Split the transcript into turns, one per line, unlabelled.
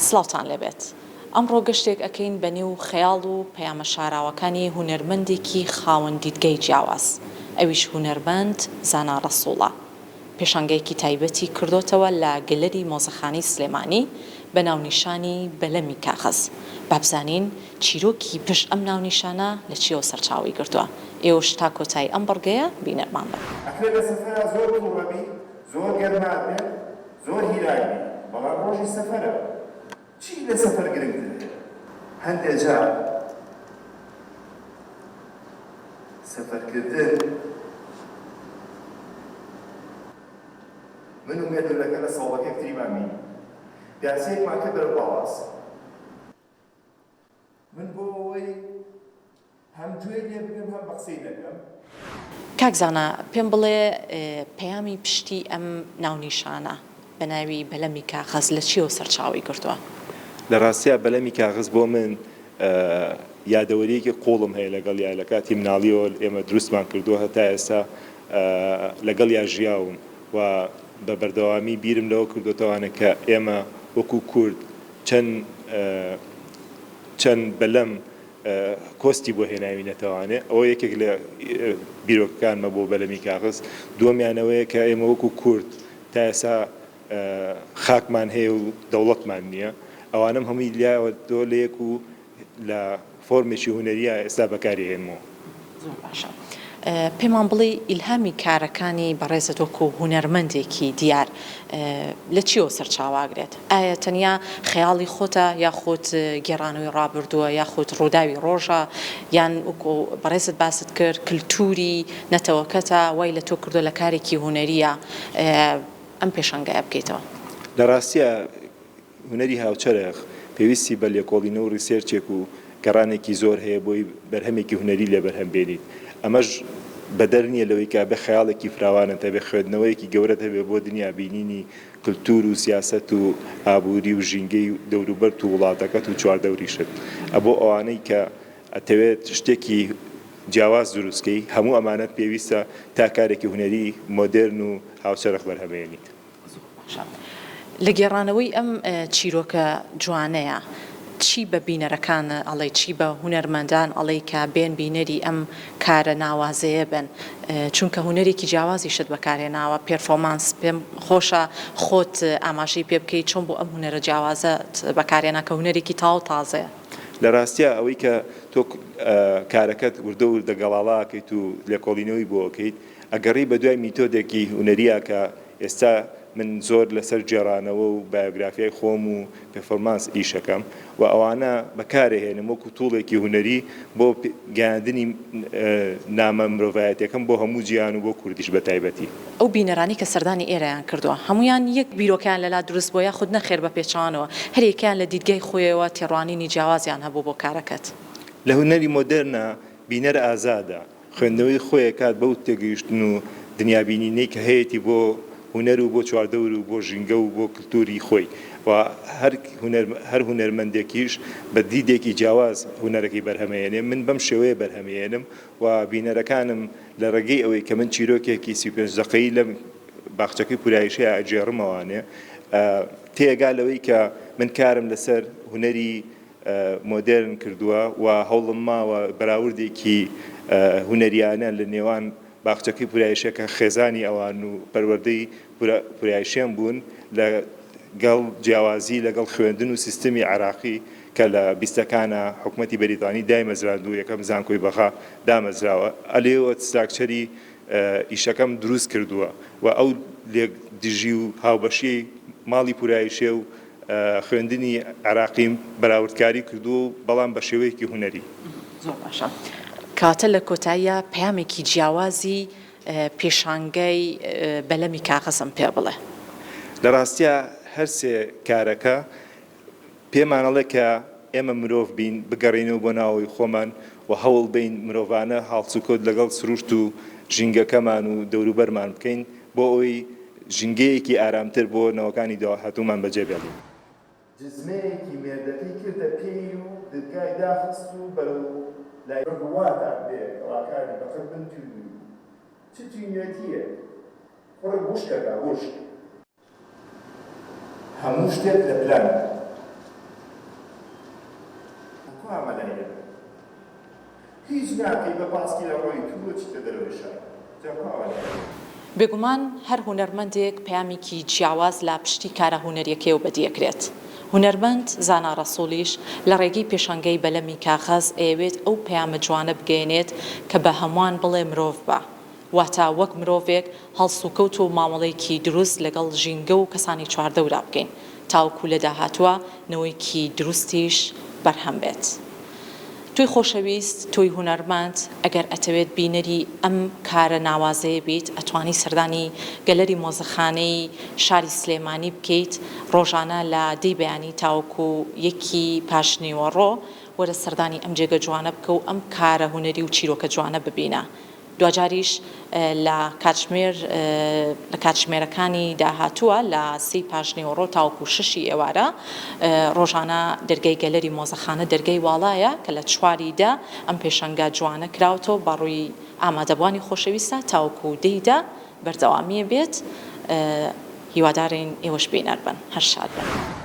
سڵاوتان لێبێت. ئەمڕۆ گەشتێک ئەکەین بە نێو خەیاڵ و پەیامە شاراوەکانی هونەرمەندێکی خاوەن دیدگەی جیاواز، ئەویش هونەرمەند زانا ڕەسووڵە. پێشانگەیەکی تایبەتی کردوتەوە لە گەلەری مۆزەخانەی سلێمانی بە ناونیشانی بەلەمی کاغەز. بابزانین چیرۆکی پشت ئەم ناونیشانە لە چیەوە سەرچاوی گرتووە. ئێوەش تا کۆتایی ئەم بەڵگەیە بینەرمان بن.
ئەکرێ لە سەفەرە زۆر تووڕەبی، زۆر گەرمابێت، زۆر هیرایبی، بەڵام ڕۆژی سەفەرە چی لە سەفەر گرنگترە؟ هەندێک جار سەفەرکردن من و مێدولەکە لە ساڵەکە کتریمان بینی پیاسەیەکمان کرد بەرە باڵاس. من بۆ ئەوەی هەم گوێ لێ بگرم هەم بە قسەی دەکەم.
کاک زانا پێم بڵێ پەیامی پشتی ئەم ناونیشانە بە ناوی بەلەمی کاغەز لە چیەوە سەرچاوی گرتووە؟
لە ڕاستیە بەلەمی کاغەز بۆ من یادەوەریەکی قوڵم هەیە لەگەڵ یا لە کاتی مناڵیەوە ئێمە دروستمان کردووە هەتا ئێستا لەگەڵ یا ژیاوم و بە بەردەوامی بیرم لەوە کردوتەوانە کە ئێمە وەکو کورد چەند بەلەم کۆستی بۆ هێناوینەتەوانێ. ئەوە یەکێک لە بیرۆکەکانمە بۆ بەلەمی کاغەز. دووەمیانەوەیە کە ئێمە وەکو کورد تا ئێستا خاکمان هەیە و دەوڵەتمان نییە. ئەوانم هەمووی لایەوە تۆ لە یەک و لە فۆرمێکی هونەریە ئێستا بەکاری هێنمەوە.
زۆر باشە. پێمان بڵێ ئیلهامی کارەکانی بەڕێزت وەکو هونەرمەندێکی دیار لە چیەوە سەرچاواگرێت؟ ئایا تەنیا خەیاڵی خۆتە یاخۆت گێڕانەوەی ڕابردووە یاخۆت ڕووداوی ڕۆژە یان وەکو بەڕێزت باست کرد کلتوری نەتەوەکەتە وای لە تۆ کردو لە کارێکی هونەریە ئەم پێشەنگایە بکەیتەوە؟
لە ڕاستیە هونەری هاوچەرخ پێویستی بە لێکۆڵینە و ریسێرچێک و گەڕانێکی زۆر هەیە بۆی بەرهەمێکی هونەری لێ بەرهەم بێنیت. ئەمەش بەدەر نییە لەوەی کە بە خەیاڵێکی فراوانە تا بێ خوێندنەوەیەکی گەورە هەبێ بۆ دنیا بینینی کلتور و سیاست و ئابووری و ژینگەی دەوروبەر و وڵاتەکەت و چواردەوریشت. ئەبۆ ئەوانەی کە ئەتەوێت شتێکی جیاواز دروستکەی هەموو ئەمانەت پێویستە تا کارێکی هونەری مۆدرن و هاوچەرخ بەرهەمێنیت.
لە گێڕانەوەی ئەم چیرۆکە جوانەیە چی بە بینەرەکان ئەڵێ چی بە هونەرمەندان ئەڵێ کە بێن بینەری ئەم کارە ناوازەیە بن چونکە هونەرێکی جیاوازی شت بەکارهێناوە پێرفۆمانس پێم خۆشە خۆت ئاماژەی پێ بکەیت چۆن بۆ ئەم هونەرە جیاوازەت بەکارهێنا کە هونەرێکی تاو تازەیە.
لە ڕاستیە ئەوەی کە تۆ کارەکەت وردە و دەگەڵاڵاکەیت و لێکۆڵینەوەی بۆکەیت ئەگەڕی بە دوای میتۆدێکی هونەریە کە ئێستا من زۆر لەسەر جێڕانەوە و بایۆگرافیای خۆم و پێفۆرمانس ئیشەکەم و ئەوانە بەکارهێنم وەکو توڵێکی هونەری بۆ گەیاندنی نامە مرۆڤایەتیەکەم بۆ هەموو جیان و بۆ کوردیش بە تایبەتی.
ئەو بینەرانی کە سەردانی ئێرەیان کردووە هەمویان یەک بیرۆکیان لەلا دروست بۆ یاخود نەخێر بە پێچانەوە هەرێکیان لە دیدگەی خۆیەوە تێڕوانینی جیاوازیان هەبوو بۆ کارەکەت.
لە هونەری مۆدرنە بینەر ئازادە خوێندنەوەی خۆیە کات بەو تێگەیشتن و دنیابینینەی کە هەیەی بۆ هونەر و بۆ چواردەور و بۆ ژینگە و بۆ کلتوری خۆی و هەر هونەرمەندێکیش بە دیدێکی جیاواز هونەرەکەی بەرهەمەیەنێ. من بەم شێوەیە بەرهەمەیەنم و بینەرەکانم لە ڕێگەی ئەوەی کە من چیرۆکێکی 35 دقەی لەم باخچەکەی پورایشەیە ئەجێڕمەوانێ تێگا لەوەی کە من کارم لەسەر هونەری مۆدرن کردووە و هەوڵم ماوە بەراوردێکی هونەریانە لە نێوان باخچەکەی پورایشەکە خێزانی ئەوان و پەروەردەی پورایشیان بوون لەگەڵ جیاوازی لەگەڵ خوێندن و سیستمی عراقی کە لە بیستەکانە حکوومەتی بەریتانی دایمەزراندوو یەکەم زانکۆی بەخا دامەزراوە ئەلێوە ستراکچەری ئیشەکەم دروست کردووە و ئەو لێک دژی و هاوبەشی ماڵی پورایشێ و خوێندنی عراقیم بەراوردکاری کردو و بەڵام بە شێوەیەکی هونەری.
زۆر باشە. کاتە لە کۆتاییە پەیامێکی جیاوازی پێشانگەی بەلەمی کاغەزم پێ بڵێ.
لە ڕاستیە هەرسێ کارەکە پێمانەڵێ کە ئێمە مرۆڤ بین بگەڕێنەوە بۆ ناوەوەی خۆمان و هەوڵ بین مرۆڤانە هاڵچوکۆت لەگەڵ سروشت و ژینگەکەمان و دەوروبەرمان بکەین بۆ ئەوەی ژینگەیەکی ئارامتر بۆ نەوەکانی داهاتوومان بەجێبێڵین.
جزمەیەکی مێردەکەی کردە پێی و دەرگای داخست و بەرەو لای ڕواتان بێ ئەڵاکانی بەقەت بنتوی چ توینێتیە کوڕی وشکەکە وشک هەموو شتێک لە پلانە هیچ ناکەی بە پاسکی لە ڕۆی تووە چیتە دەرەوەی شار
بێگومان هەر هونەرمەندێک پەیامێکی جیاواز لە پشتی کارە هونەریەکەوە بەدیەکرێت. هونەرمەند زانا ڕەسوولیش لە ڕێگەی پێشەنگەی بەلەمی کاغەز ئەوێت ئەو پەیامە جوانە بگەێنێت کە بە هەمووان بڵێ مرۆڤ بە. واتە وەک مرۆڤێک هەڵسوکەوت و مامەڵەیەکی دروست لەگەڵ ژینگە و کەسانی چواردەورا بکەین تاوەکو لە داهاتووە نەوەیەکی دروستیش بەرهەم بێت. توی خۆشەویست توی هونەرمەند ئەگەر ئەتەوێت بینەری ئەم کارە ناوازەیە بیت ئەتوانی سەردانی گەلەری مۆزەخانەی شاری سلێمانی بکەیت ڕۆژانە لە دەی بەیانی تاوەکو یەکی پاشنیوەڕۆ وەرە سەردانی ئەم جێگە جوانە بکە و ئەم کارە هونەری و چیرۆکە جوانە ببینە. دوجاریش لە کاتژمێرەکانی داهاتووە لە 30 پاشنیوەڕۆ تاوەکو 6 ئێوارە ڕۆژانە دەرگای گەلەری مۆزەخانە دەرگای واڵایە کە لە 4دا ئەم پێشەنگە جوانە کراوەوە بەڕووی ئامادەبوانی خۆشەویستە تاوەکو 10دا بەردەوامیە بێت. هیوادارین ئێوەش بینەر بن. هەر شاد بن.